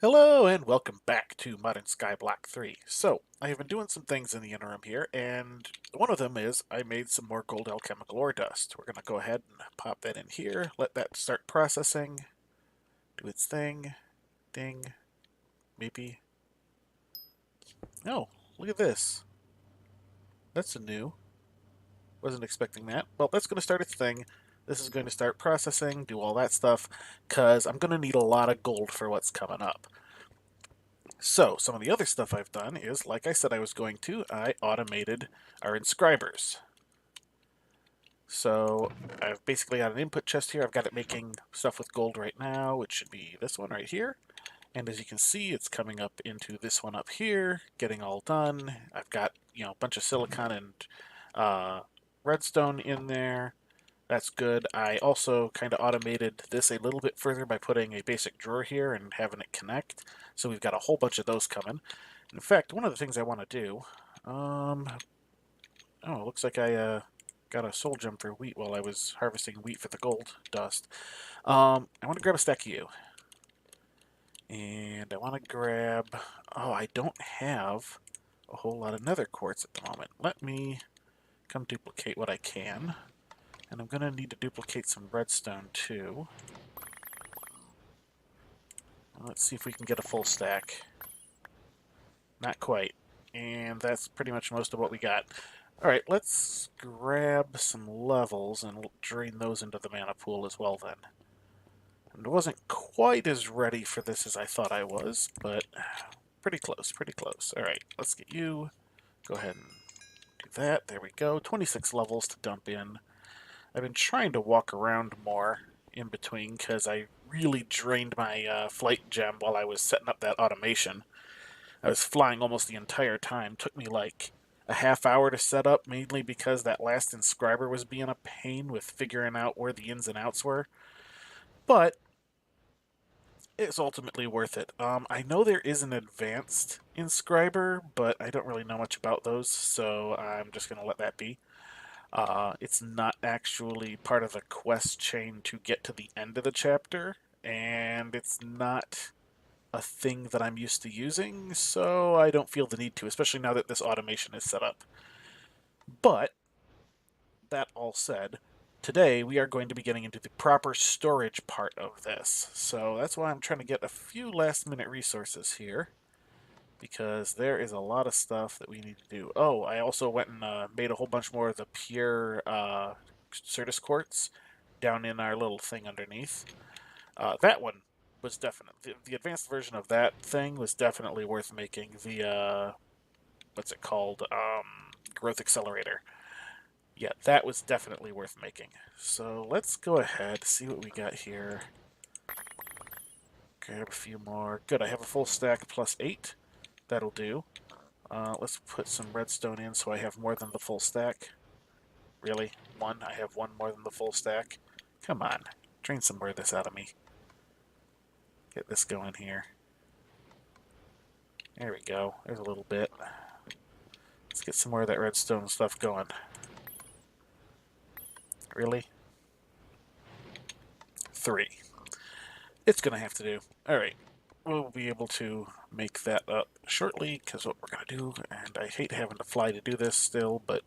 Hello and welcome back to Modern Skyblock 3. So, I have been doing some things in the interim here, and one of them is I made some more gold alchemical ore dust. We're going to go ahead and pop that in here, let that start processing, do its thing, ding, maybe. Oh, look at this. That's a new. Wasn't expecting that. Well, that's going to start its thing. This is going to start processing, do all that stuff, because I'm going to need a lot of gold for what's coming up. So, some of the other stuff I've done is, like I said I was going to, I automated our inscribers. So, I've basically got an input chest here. I've got it making stuff with gold right now, which should be this one right here. And as you can see, it's coming up into this one up here, getting all done. I've got, a bunch of silicon and redstone in there. That's good. I also kind of automated this a little bit further by putting a basic drawer here and having it connect. So we've got a whole bunch of those coming. In fact, one of the things I want to do, oh, looks like I got a soul gem for wheat while I was harvesting wheat for the gold dust. I want to grab a stack of you. And I want to grab, oh, I don't have a whole lot of nether quartz at the moment. Let me come duplicate what I can. And I'm going to need to duplicate some redstone too. Let's see if we can get a full stack. Not quite. And that's pretty much most of what we got. Alright, let's grab some levels and drain those into the mana pool as well then. And I wasn't quite as ready for this as I thought I was, but pretty close, pretty close. Alright, let's get you. Go ahead and do that. There we go. 26 levels to dump in. I've been trying to walk around more in between because I really drained my flight gem while I was setting up that automation. I was flying almost the entire time. Took me like a half hour to set up, mainly because that last inscriber was being a pain with figuring out where the ins and outs were. But it's ultimately worth it. I know there is an advanced inscriber, but I don't really know much about those, so I'm just going to let that be. It's not actually part of the quest chain to get to the end of the chapter, and it's not a thing that I'm used to using, so I don't feel the need to, especially now that this automation is set up. But, that all said, today we are going to be getting into the proper storage part of this. So that's why I'm trying to get a few last minute resources here, because there is a lot of stuff that we need to do. Oh, I also went and made a whole bunch more of the pure Certus quartz down in our little thing underneath. That one was definitely the advanced version of that thing was definitely worth making. The what's it called? Growth accelerator. Yeah, that was definitely worth making. So let's go ahead, see what we got here. Grab a few more. Good, I have a full stack plus 8. That'll do. Let's put some redstone in so I have more than the full stack. Really? One? I have one more than the full stack? Come on. Drain some more of this out of me. Get this going here. There we go. There's a little bit. Let's get some more of that redstone stuff going. Really? 3. It's going to have to do. Alright. We'll be able to make that up shortly, because what we're going to do, and I hate having to fly to do this still, but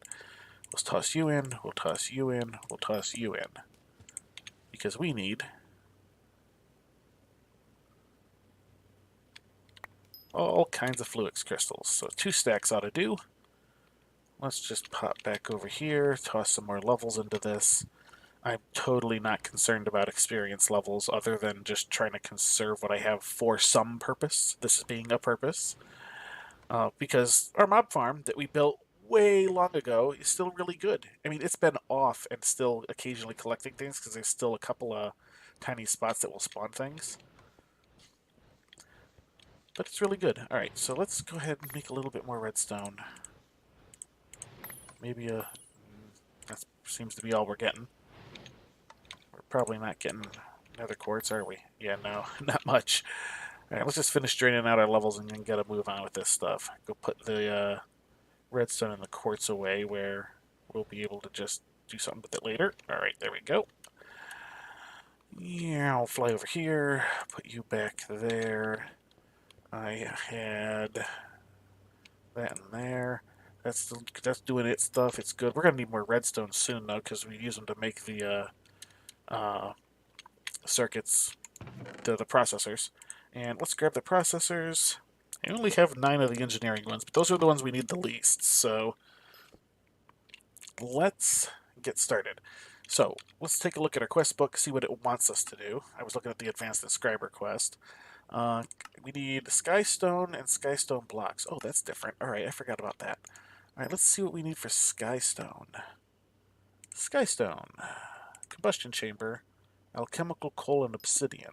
let's toss you in, we'll toss you in, we'll toss you in. Because we need all kinds of fluix crystals. So 2 stacks ought to do. Let's just pop back over here, toss some more levels into this. I'm totally not concerned about experience levels other than just trying to conserve what I have for some purpose, this being a purpose. Because our mob farm that we built way long ago is still really good. I mean, it's been off and still occasionally collecting things because there's still a couple of tiny spots that will spawn things. But it's really good. Alright, so let's go ahead and make a little bit more redstone. Maybe that seems to be all we're getting. We're probably not getting nether quartz, are we? Yeah, no, not much. Alright, let's just finish draining out our levels and then get a move on with this stuff. Go put the redstone and the quartz away where we'll be able to just do something with it later. Alright, there we go. Yeah, I'll fly over here, put you back there. I had that in there. That's doing its stuff. It's good. We're gonna need more redstone soon though, because we use them to make the circuits, the processors. And let's grab the processors. I only have 9 of the engineering ones, but those are the ones we need the least. So let's get started. So let's take a look at our quest book, see what it wants us to do. I was looking at the advanced inscriber quest. Uh, we need Skystone and Skystone blocks. Oh, that's different. All right, I forgot about that. All right, let's see what we need for Skystone. Skystone, combustion chamber, alchemical coal, and obsidian.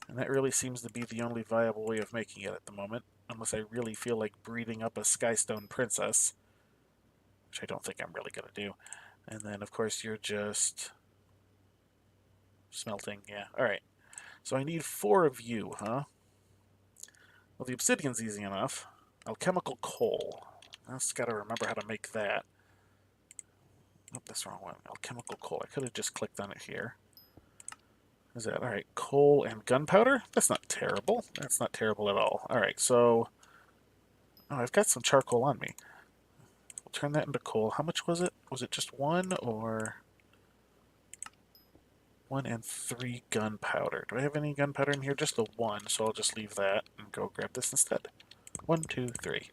And that really seems to be the only viable way of making it at the moment, unless I really feel like breeding up a Skystone princess, which I don't think I'm really going to do. And then, of course, you're just smelting. Yeah, all right. So I need 4 of you, huh? Well, the obsidian's easy enough. Alchemical coal. I just got to remember how to make that. Oh, that's the wrong one. Alchemical coal. I could have just clicked on it here. Is that all right? Coal and gunpowder? That's not terrible. That's not terrible at all. All right, so oh, I've got some charcoal on me. We'll turn that into coal. How much was it? Was it just 1 or 1 and 3 gunpowder? Do I have any gunpowder in here? Just the 1, so I'll just leave that and go grab this instead. 1, 2, 3.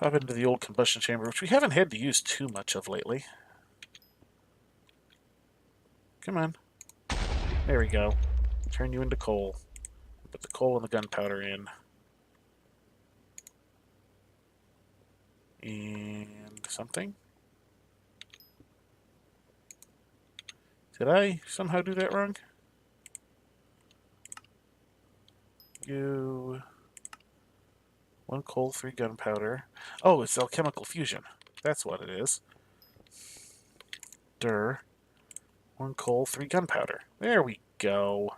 Pop into the old combustion chamber, which we haven't had to use too much of lately. Come on. There we go. Turn you into coal. Put the coal and the gunpowder in. And something. Did I somehow do that wrong? You... 1 coal, 3 gunpowder. Oh, it's alchemical fusion. That's what it is. 1 coal, 3 gunpowder. There we go.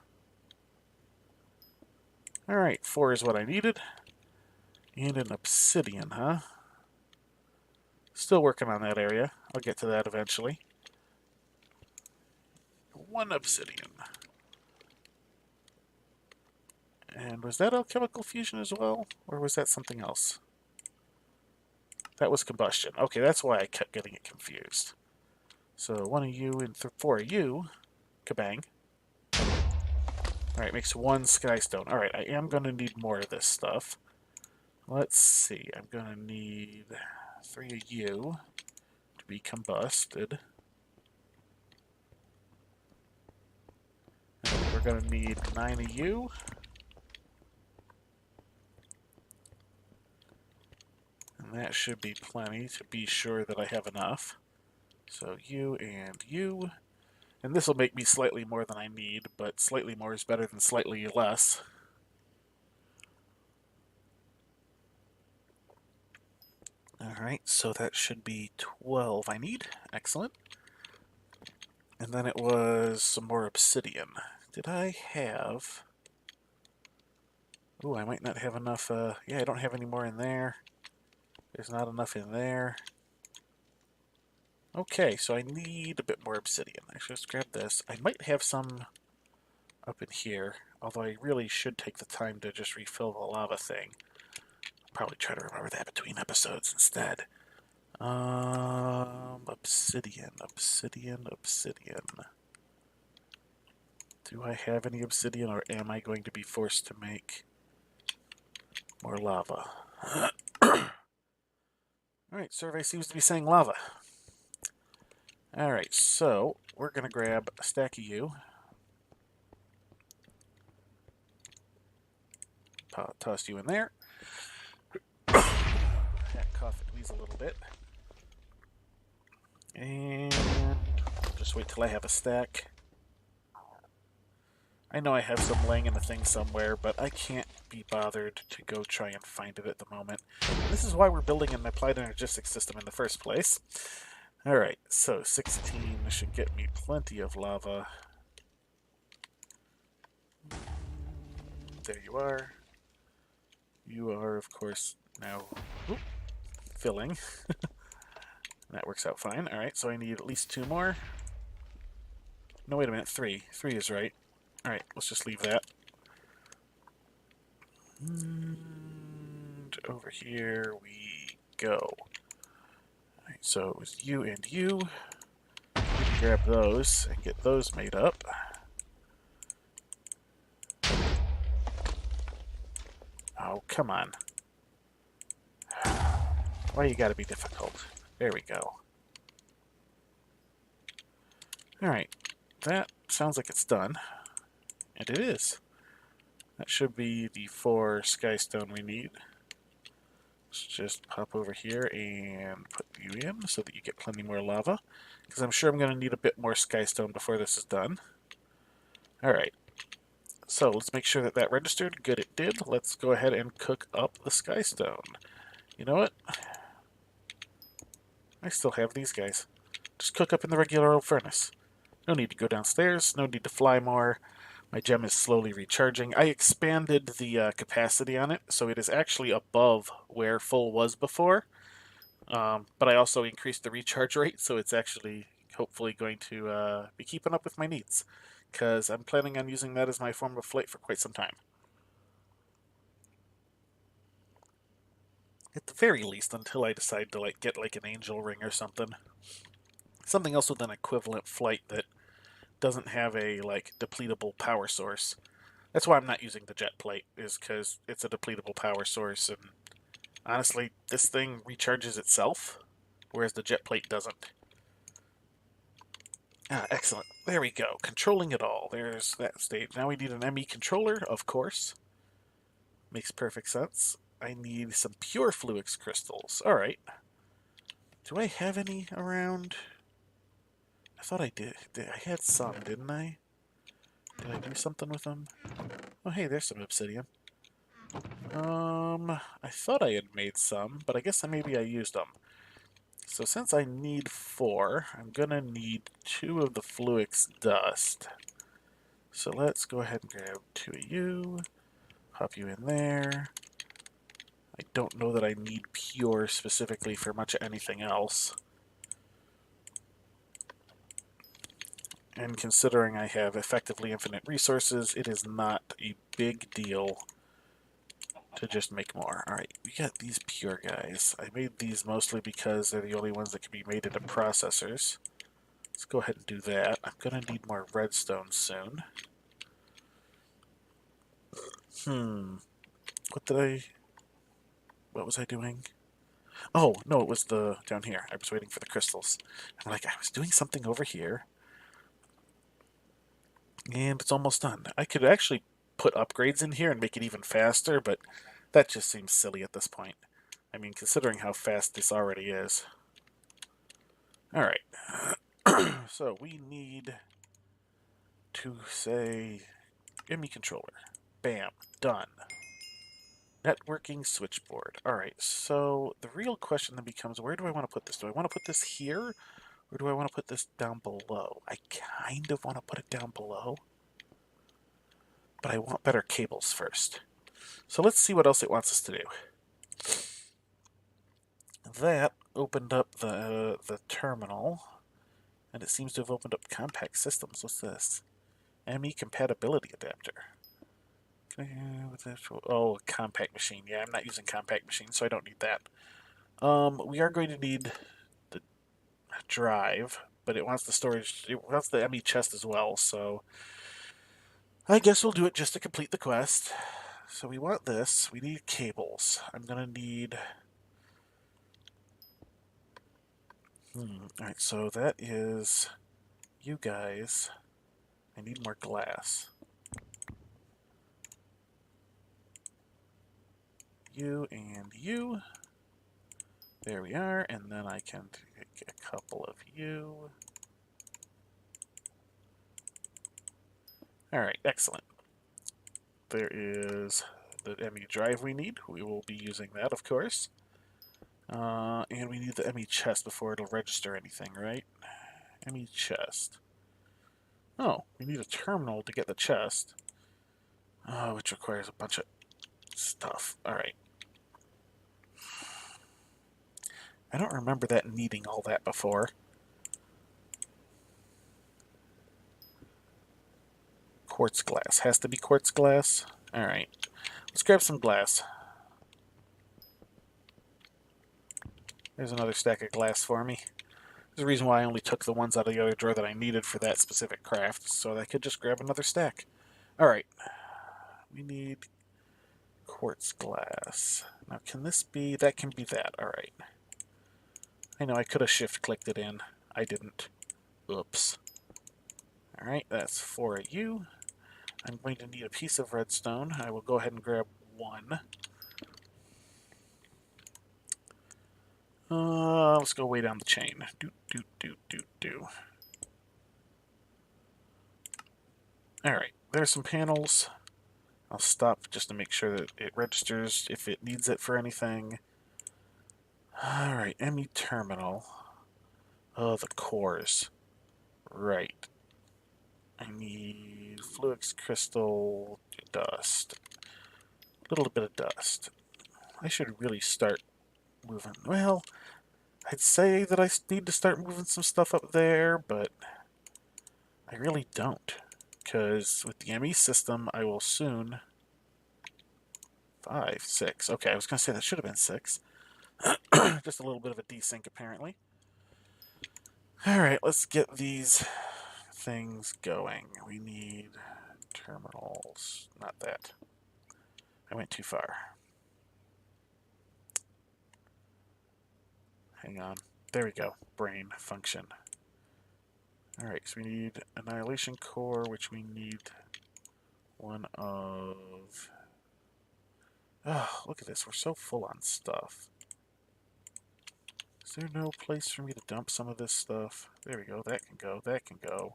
Alright, 4 is what I needed. And an obsidian, huh? Still working on that area. I'll get to that eventually. 1 obsidian. And was that alchemical fusion as well? Or was that something else? That was combustion. Okay, that's why I kept getting it confused. So 1 of you and 4 of you. Kabang. Alright, makes 1 skystone. Alright, I am going to need more of this stuff. Let's see. I'm going to need 3 of you to be combusted. And we're going to need 9 of you. And that should be plenty to be sure that I have enough. So you and you. And this will make me slightly more than I need, but slightly more is better than slightly less. Alright, so that should be 12 I need. Excellent. And then it was some more obsidian. Did I have... Ooh, I might not have enough... Yeah, I don't have any more in there. There's not enough in there. Okay, so I need a bit more obsidian. Actually, let's grab this. I might have some up in here, although I really should take the time to just refill the lava thing. Probably try to remember that between episodes instead. Obsidian, obsidian, obsidian. Do I have any obsidian, or am I going to be forced to make more lava? Alright, survey seems to be saying lava. Alright, so we're going to grab a stack of you. Toss you in there. Cough and wheeze a little bit. And just wait till I have a stack. I know I have some laying in the thing somewhere, but I can't be bothered to go try and find it at the moment. This is why we're building an applied energistics system in the first place. Alright, so 16 should get me plenty of lava. There you are. You are, of course, now filling. That works out fine. Alright, so I need at least 2 more. No, wait a minute, 3. 3 is right. Alright, let's just leave that. And over here we go. Alright, so it was you and you. We can grab those and get those made up. Oh, come on. Why you gotta be difficult? There we go. Alright, that sounds like it's done. And it is. That should be the 4 skystone we need. Let's just pop over here and put you in so that you get plenty more lava. Because I'm sure I'm going to need a bit more skystone before this is done. Alright, so let's make sure that that registered. Good, it did. Let's go ahead and cook up the skystone. You know what? I still have these guys. Just cook up in the regular old furnace. No need to go downstairs, no need to fly more. My gem is slowly recharging. I expanded the capacity on it, so it is actually above where full was before. But I also increased the recharge rate, so it's actually hopefully going to be keeping up with my needs. Because I'm planning on using that as my form of flight for quite some time. At the very least, until I decide to get like an angel ring or something. Something else with an equivalent flight that doesn't have a depletable power source. That's why I'm not using the jet plate, is because it's a depletable power source, and honestly, this thing recharges itself, whereas the jet plate doesn't. Ah, excellent. There we go. Controlling it all. There's that stage. Now we need an ME controller, of course. Makes perfect sense. I need some pure Fluix crystals. Alright. Do I have any around? I thought I did. I had some, didn't I? Did I do something with them? Oh, hey, there's some obsidian. I thought I had made some, but I guess maybe I used them. So since I need 4, I'm gonna need 2 of the Fluix dust. So let's go ahead and grab 2 of you, pop you in there. I don't know that I need pure specifically for much of anything else. And considering I have effectively infinite resources, it is not a big deal to just make more. Alright, we got these pure guys. I made these mostly because they're the only ones that can be made into processors. Let's go ahead and do that. I'm going to need more redstone soon. What was I doing? Oh, no, it was down here. I was waiting for the crystals. I'm like, I was doing something over here. And it's almost done. I could actually put upgrades in here and make it even faster, but that just seems silly at this point. I mean, considering how fast this already is. Alright. So we need to say ME controller. Bam. Done. Networking switchboard. Alright, so the real question then becomes, where do I want to put this? Do I want to put this here? Or do I want to put this down below? I kind of want to put it down below. But I want better cables first. So let's see what else it wants us to do. That opened up the terminal. And it seems to have opened up compact systems. What's this? ME compatibility adapter. Oh, compact machine. Yeah, I'm not using compact machine, so I don't need that. We are going to need the drive, but it wants the storage. It wants the ME chest as well, so I guess we'll do it just to complete the quest. So we want this. We need cables. I'm gonna need. Alright, so that is you guys. I need more glass. You and you. There we are, and then I can take a couple of you. Alright, excellent. There is the ME drive we need. We will be using that, of course. And we need the ME chest before it'll register anything, right? ME chest. Oh, we need a terminal to get the chest. Which requires a bunch of stuff. Alright. I don't remember that needing all that before. Quartz glass. Has to be quartz glass? Alright. Let's grab some glass. There's another stack of glass for me. There's a reason why I only took the ones out of the other drawer that I needed for that specific craft, so that I could just grab another stack. Alright. We need quartz glass. Now, can this be... That can be that. Alright. I know I could have shift-clicked it in. I didn't. Oops. Alright, that's 4 of you. I'm going to need a piece of redstone. I will go ahead and grab one. Let's go way down the chain. Do. Alright, there's some panels. I'll stop just to make sure that it registers if it needs it for anything. Alright, ME terminal. Oh, the cores. Right. I need fluix crystal dust. A little bit of dust. I should really start moving. Well, I'd say that I need to start moving some stuff up there, but I really don't. Because with the ME system, I will soon... 5, 6. Okay, I was going to say that should have been 6. Just a little bit of a desync, apparently. Alright, let's get these things going. We need terminals. Not that. I went too far. Hang on. There we go. Brain function. Alright, so we need annihilation core, which we need one of... Oh, look at this. We're so full on stuff. Is there no place for me to dump some of this stuff? There we go. That can go. That can go.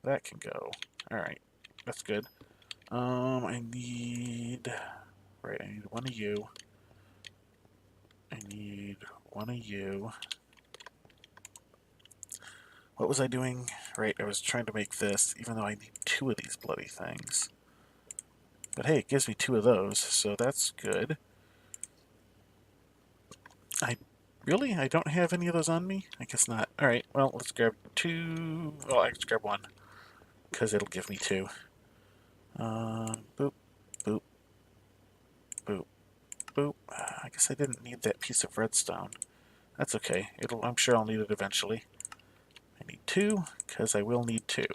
That can go. Alright. That's good. I need... Right, I need one of you. I need one of you. What was I doing? Right, I was trying to make this, even though I need 2 of these bloody things. But hey, it gives me 2 of those, so that's good. I don't have any of those on me? I guess not. Alright, well, let's grab 2... Well, I just grab 1, because it'll give me 2. Boop, boop, boop, boop. I guess I didn't need that piece of redstone. That's okay. I'm sure I'll need it eventually. I need 2, because I will need 2.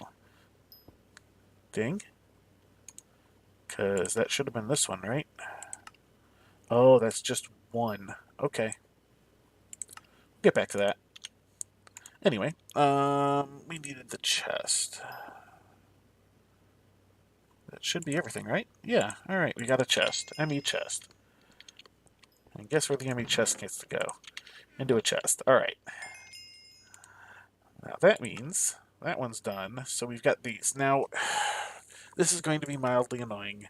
Ding. Because that should have been this one, right? Oh, that's just 1. Okay. Get back to that. Anyway, we needed the chest. That should be everything, right? Yeah, alright, we got a chest. ME chest. And guess where the ME chest gets to go? Into a chest. Alright. Now that means that one's done, so we've got these. Now, this is going to be mildly annoying.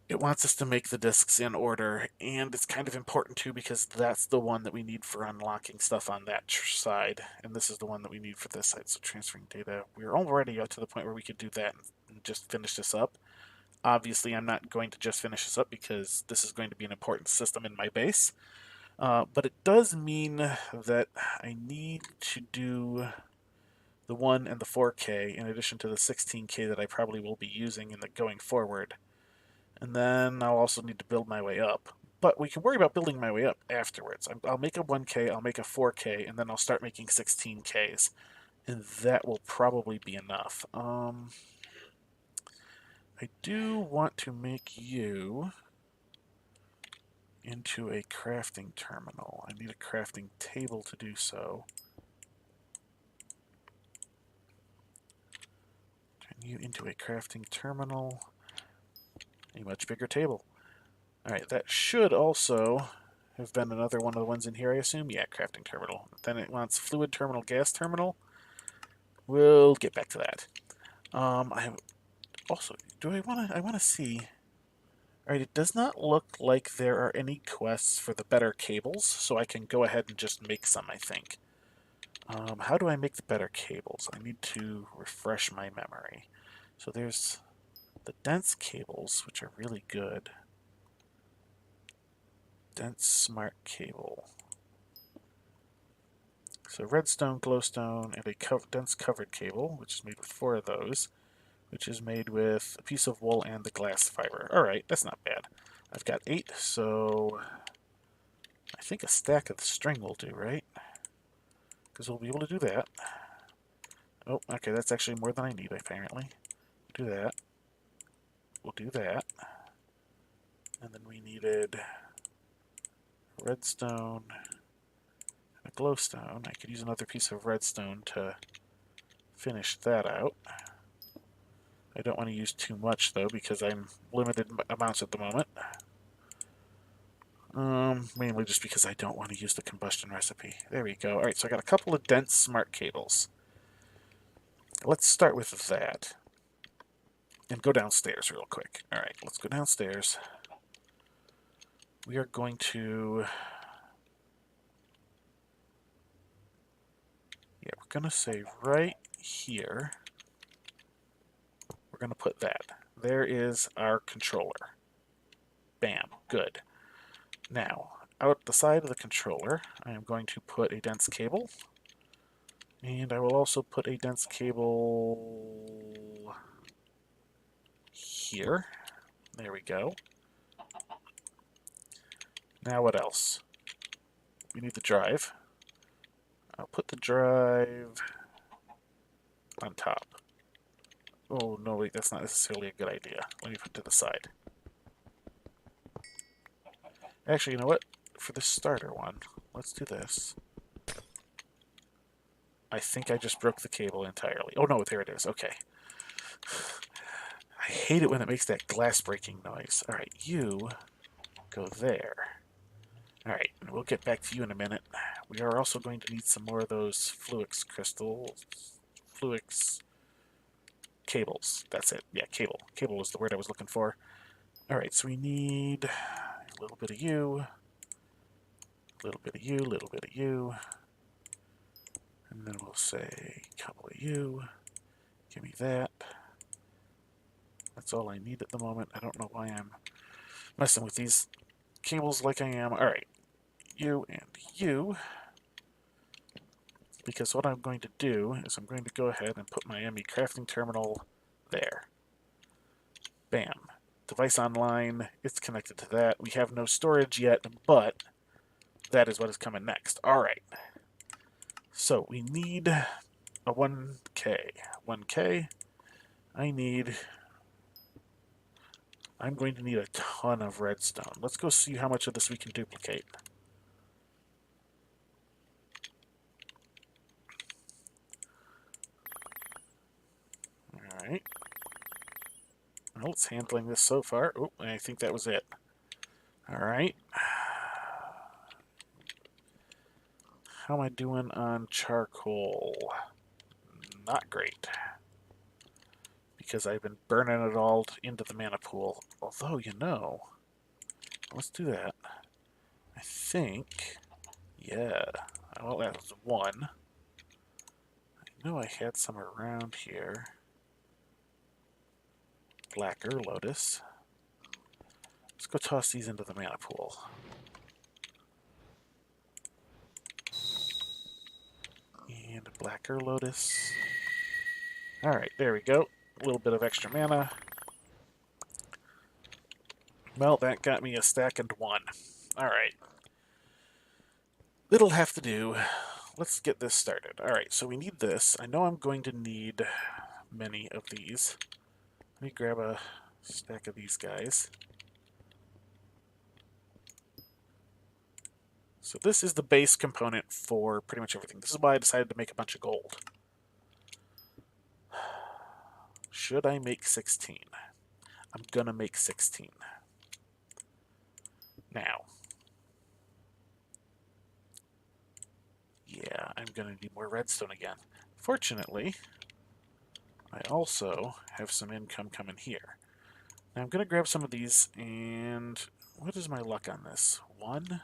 It wants us to make the discs in order, and it's kind of important too because that's the one that we need for unlocking stuff on that side, and this is the one that we need for this side. So transferring data, we're already up to the point where we could do that and just finish this up. Obviously, I'm not going to just finish this up because this is going to be an important system in my base, but it does mean that I need to do the 1 and the 4K in addition to the 16K that I probably will be using in the going forward. And then I'll also need to build my way up. But we can worry about building my way up afterwards. I'll make a 1K, I'll make a 4K, and then I'll start making 16Ks. And that will probably be enough. I do want to make you into a crafting terminal. I need a crafting table to do so. Turn you into a crafting terminal. A much bigger table. Alright, that should also have been another one of the ones in here, I assume. Yeah, crafting terminal. Then it wants fluid terminal, gas terminal. We'll get back to that. I have also, I want to see... Alright, it does not look like there are any quests for the better cables, so I can go ahead and just make some, I think. How do I make the better cables? I need to refresh my memory. So there's the dense cables, which are really good. Dense smart cable. So redstone, glowstone, and a dense covered cable, which is made with 4 of those. which is made with a piece of wool and the glass fiber. Alright, that's not bad. I've got 8, so I think a stack of the string will do, right? Because we'll be able to do that. Oh, okay, that's actually more than I need, apparently. Do that. We'll do that. And then we needed redstone and a glowstone. I could use another piece of redstone to finish that out. I don't want to use too much, though, because I'm limited amounts at the moment. Mainly just because I don't want to use the combustion recipe. There we go. Alright, so I got a couple of dense smart cables. Let's start with that. And go downstairs real quick. Alright, let's go downstairs. We are going to... Yeah, we're going to say right here, we're going to put that. There is our controller. Bam. Good. Now, out the side of the controller, I am going to put a dense cable. And I will also put a dense cable here. There we go. Now what else? We need the drive. I'll put the drive on top. Oh, no, wait, that's not necessarily a good idea. Let me put it to the side. Actually, you know what? For the starter one, let's do this. I think I just broke the cable entirely. Oh, no, there it is. Okay. I hate it when it makes that glass breaking noise. Alright, you go there. Alright, we'll get back to you in a minute. We are also going to need some more of those Fluix crystals. Fluix cables. That's it. Yeah, cable. Cable was the word I was looking for. Alright, so we need a little bit of you, a little bit of you, a little bit of you. And then we'll say a couple of you. Give me that. That's all I need at the moment. I don't know why I'm messing with these cables like I am. Alright, you and you. Because what I'm going to do is I'm going to go ahead and put my ME crafting terminal there. Bam. Device online. It's connected to that. We have no storage yet, but that is what is coming next. Alright. So we need a 1K. 1K. I'm going to need a ton of redstone. Let's go see how much of this we can duplicate. Alright. Well, it's handling this so far. Oh, I think that was it. Alright. How am I doing on charcoal? Not great. Because I've been burning it all into the mana pool. Although, you know, let's do that. I think, yeah. Well, that was 1. I know I had some around here. Blacker Lotus. Let's go toss these into the mana pool. And Blacker Lotus. Alright, there we go. A little bit of extra mana. Well, that got me a stack and 1. Alright. It'll have to do. Let's get this started. Alright, so we need this. I know I'm going to need many of these. Let me grab a stack of these guys. So this is the base component for pretty much everything. This is why I decided to make a bunch of gold. Should I make 16? I'm gonna make 16. Now. Yeah, I'm gonna need more redstone again. Fortunately, I also have some income coming here. Now I'm gonna grab some of these, and what is my luck on this? 1?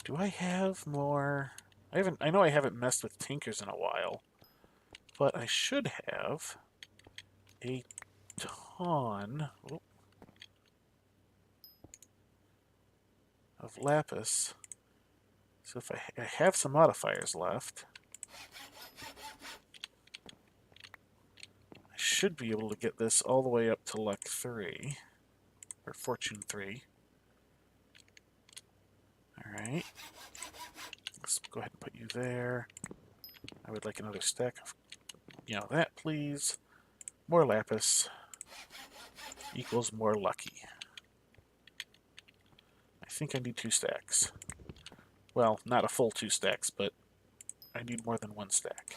Do I have more? I know I haven't messed with tinkers in a while, but I should have a ton of lapis. So if I have some modifiers left, I should be able to get this all the way up to luck 3, or fortune 3. Alright. Let's go ahead and put you there. I would like another stack of, that, please. More lapis equals more lucky. I think I need 2 stacks. Well, not a full 2 stacks, but I need more than 1 stack.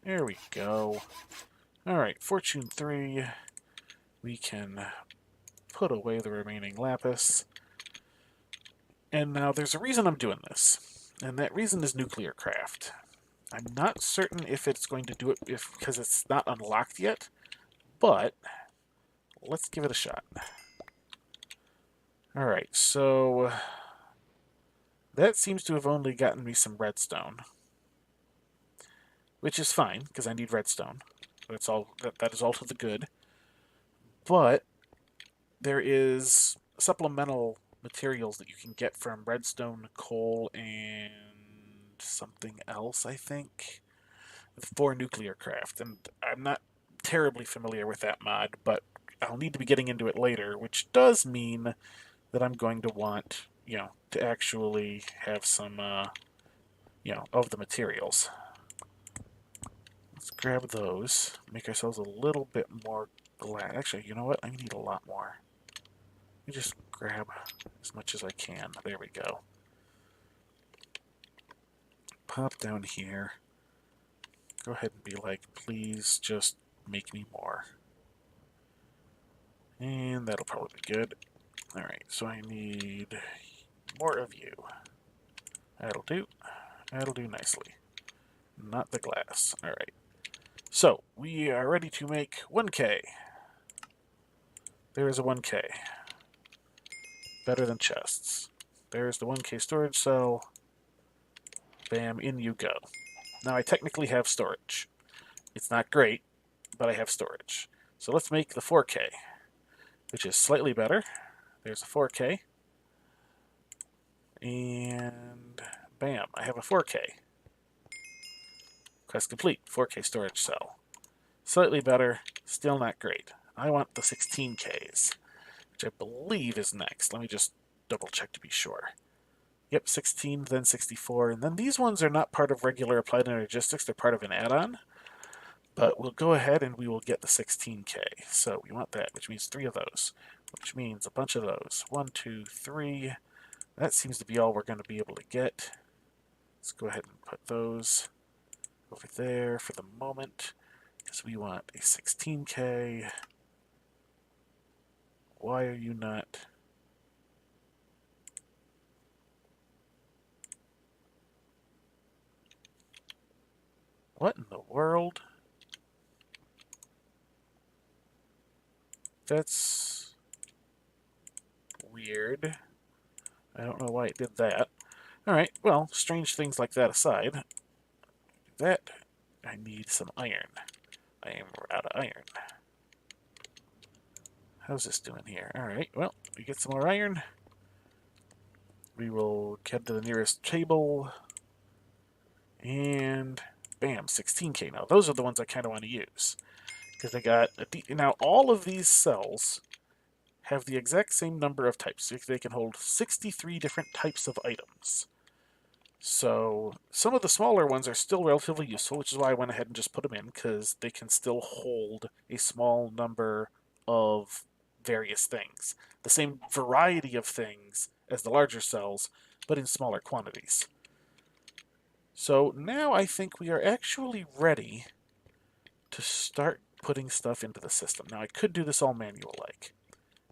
There we go. Alright, fortune 3. We can put away the remaining lapis. And now there's a reason I'm doing this, and that reason is nuclear craft. I'm not certain if it's going to do it because it's not unlocked yet, but let's give it a shot. Alright, so that seems to have only gotten me some redstone, which is fine because I need redstone. That's all. That is all to the good. But there is supplemental materials that you can get from redstone, coal, and something else, I think, for nuclear craft. And I'm not terribly familiar with that mod, but I'll need to be getting into it later, which does mean that I'm going to want, to actually have some, of the materials. Let's grab those, make ourselves a little bit more glass. Actually, you know what? I need a lot more. Let me just grab as much as I can. There we go. Pop down here. Go ahead and be like, please just make me more. And that'll probably be good. Alright, so I need more of you. That'll do. That'll do nicely. Not the glass. Alright. So, we are ready to make 1K. There is a 1K. Better than chests. There's the 1K storage cell. Bam, in you go. Now I technically have storage. It's not great, but I have storage. So let's make the 4K, which is slightly better. There's a 4K. And bam, I have a 4K. Quest complete. 4K storage cell. Slightly better, still not great. I want the 16Ks, which I believe is next. Let me just double check to be sure. Yep, 16, then 64, and then these ones are not part of regular Applied Energistics, they're part of an add-on. But we'll go ahead and we will get the 16K. So we want that, which means 3 of those, which means a bunch of those. 1, 2, 3. That seems to be all we're going to be able to get. Let's go ahead and put those over there for the moment, because we want a 16K. Why are you not? What in the world? That's weird. I don't know why it did that. Alright, well, strange things like that aside, that I need some iron. I am out of iron. How's this doing here? Alright, well, we get some more iron. We will head to the nearest table. And bam, 16K. Now, those are the ones I kind of want to use. Because they got now, all of these cells have the exact same number of types. So they can hold 63 different types of items. So some of the smaller ones are still relatively useful, which is why I went ahead and just put them in, because they can still hold a small number of various things. The same variety of things as the larger cells, but in smaller quantities. So now I think we are actually ready to start putting stuff into the system. Now I could do this all manual-like.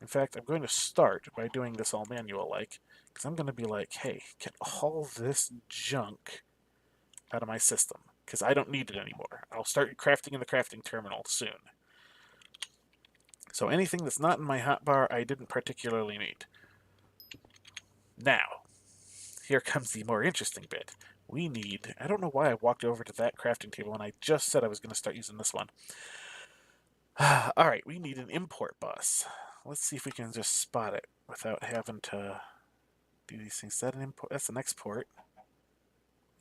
In fact, I'm going to start by doing this all manual-like, because I'm going to be like, hey, get all this junk out of my system, because I don't need it anymore. I'll start crafting in the crafting terminal soon. So anything that's not in my hotbar, I didn't particularly need. Now, here comes the more interesting bit. We need, I don't know why I walked over to that crafting table when I just said I was going to start using this one. Alright, we need an import bus. Let's see if we can just spot it without having to do these things. Is that an import? That's an export.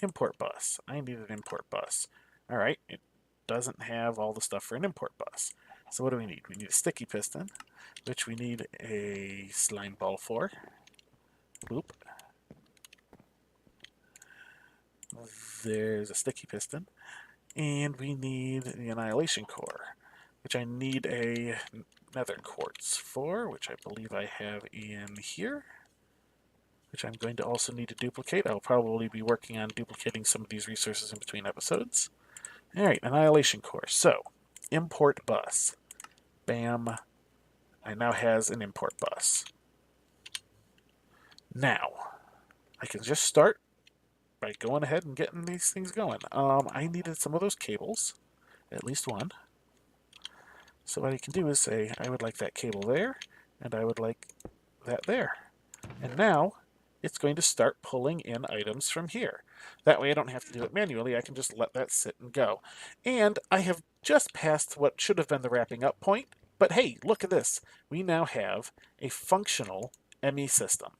Import bus. I need an import bus. Alright, doesn't have all the stuff for an import bus. So what do we need? We need a sticky piston, which we need a slime ball for. Boop. There's a sticky piston. And we need the annihilation core, which I need a nether quartz for, which I believe I have in here, which I'm going to also need to duplicate. I'll probably be working on duplicating some of these resources in between episodes. Alright, annihilation core. So, import bus. Bam. I now has an import bus. Now, I can just start by going ahead and getting these things going. I needed some of those cables, at least one. So what I can do is say, I would like that cable there, and I would like that there. And now, it's going to start pulling in items from here. That way I don't have to do it manually, I can just let that sit and go. And I have just passed what should have been the wrapping up point, but hey, look at this. We now have a functional ME system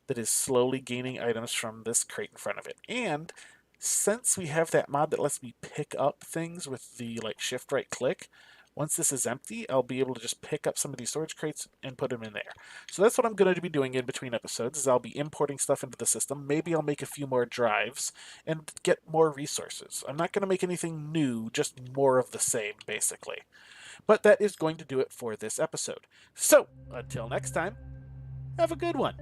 that is slowly gaining items from this crate in front of it. And since we have that mod that lets me pick up things with the shift right click, once this is empty, I'll be able to just pick up some of these storage crates and put them in there. So that's what I'm going to be doing in between episodes, is I'll be importing stuff into the system. Maybe I'll make a few more drives and get more resources. I'm not going to make anything new, just more of the same, basically. But that is going to do it for this episode. So, until next time, have a good one.